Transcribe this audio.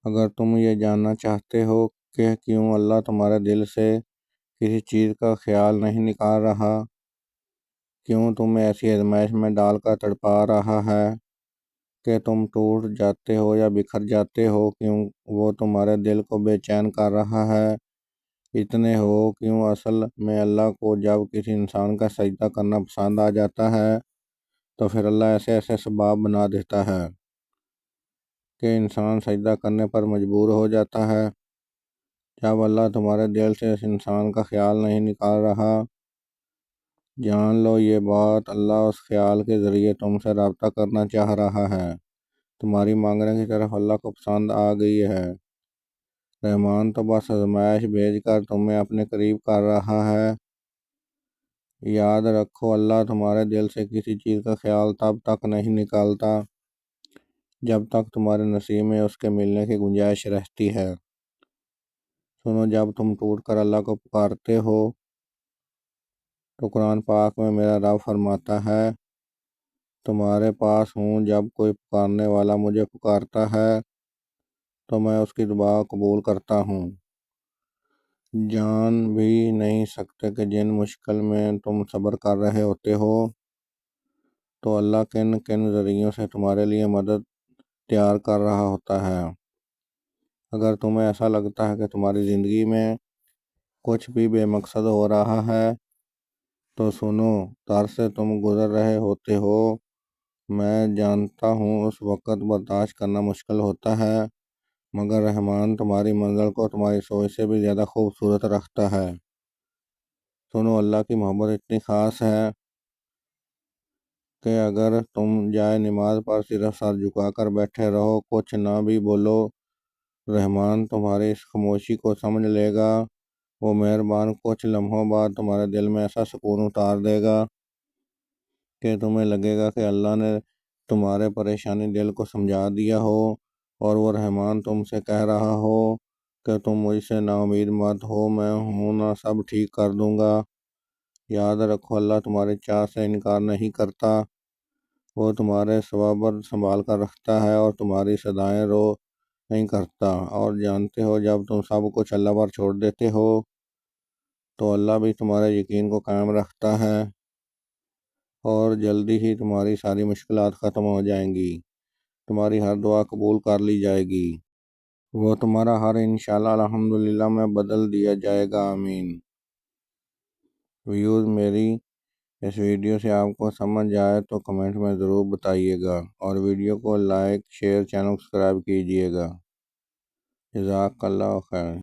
اگر تم یہ جاننا چاہتے ہو کہ کیوں اللہ تمہارے دل سے کسی چیز کا خیال نہیں نکال رہا، کیوں تمہیں ایسی آزمائش میں ڈال کر تڑپا رہا ہے کہ تم ٹوٹ جاتے ہو یا بکھر جاتے ہو، کیوں وہ تمہارے دل کو بے چین کر رہا ہے، اتنے ہو کیوں اصل میں اللہ کو جب کسی انسان کا سجدہ کرنا پسند آ جاتا ہے تو پھر اللہ ایسے ایسے اسباب بنا دیتا ہے کہ انسان سجدہ کرنے پر مجبور ہو جاتا ہے۔ جب اللہ تمہارے دل سے اس انسان کا خیال نہیں نکال رہا، جان لو یہ بات اللہ اس خیال کے ذریعے تم سے رابطہ کرنا چاہ رہا ہے، تمہاری مانگنے کی طرف اللہ کو پسند آ گئی ہے۔ رحمان تو بس آزمائش بھیج کر تمہیں اپنے قریب کر رہا ہے۔ یاد رکھو، اللہ تمہارے دل سے کسی چیز کا خیال تب تک نہیں نکالتا جب تک تمہارے نصیب میں اس کے ملنے کی گنجائش رہتی ہے۔ سنو، جب تم ٹوٹ کر اللہ کو پکارتے ہو تو قرآن پاک میں میرا رب فرماتا ہے، تمہارے پاس ہوں، جب کوئی پکارنے والا مجھے پکارتا ہے تو میں اس کی دعا قبول کرتا ہوں۔ جان بھی نہیں سکتے کہ جن مشکل میں تم صبر کر رہے ہوتے ہو تو اللہ کن کن ذریعوں سے تمہارے لیے مدد تیار کر رہا ہوتا ہے۔ اگر تمہیں ایسا لگتا ہے کہ تمہاری زندگی میں کچھ بھی بے مقصد ہو رہا ہے تو سنو، در سے تم گزر رہے ہوتے ہو، میں جانتا ہوں اس وقت برداشت کرنا مشکل ہوتا ہے، مگر رحمان تمہاری منزل کو تمہاری سوچ سے بھی زیادہ خوبصورت رکھتا ہے۔ سنو، اللہ کی محبت اتنی خاص ہے کہ اگر تم جائے نماز پر صرف سر جھکا کر بیٹھے رہو، کچھ نہ بھی بولو، رحمان تمہاری اس خاموشی کو سمجھ لے گا۔ وہ مہربان کچھ لمحوں بعد تمہارے دل میں ایسا سکون اتار دے گا کہ تمہیں لگے گا کہ اللہ نے تمہارے پریشانی دل کو سمجھا دیا ہو اور وہ رحمان تم سے کہہ رہا ہو کہ تم مجھ سے نا امید مت ہو، میں ہوں نا، سب ٹھیک کر دوں گا۔ یاد رکھو، اللہ تمہاری چاہ سے انکار نہیں کرتا، وہ تمہارے صبر سنبھال کر رکھتا ہے اور تمہاری صدائیں رو نہیں کرتا۔ اور جانتے ہو، جب تم سب کچھ اللہ پر چھوڑ دیتے ہو تو اللہ بھی تمہارے یقین کو قائم رکھتا ہے اور جلدی ہی تمہاری ساری مشکلات ختم ہو جائیں گی، تمہاری ہر دعا قبول کر لی جائے گی، وہ تمہارا ہر انشاءاللہ الحمدللہ میں بدل دیا جائے گا، آمین۔ ویوز، میری اس ویڈیو سے آپ کو سمجھ آئے تو کمنٹ میں ضرور بتائیے گا اور ویڈیو کو لائک، شیئر، چینل سبسکرائب کیجیے گا۔ جزاک اللہ خیر۔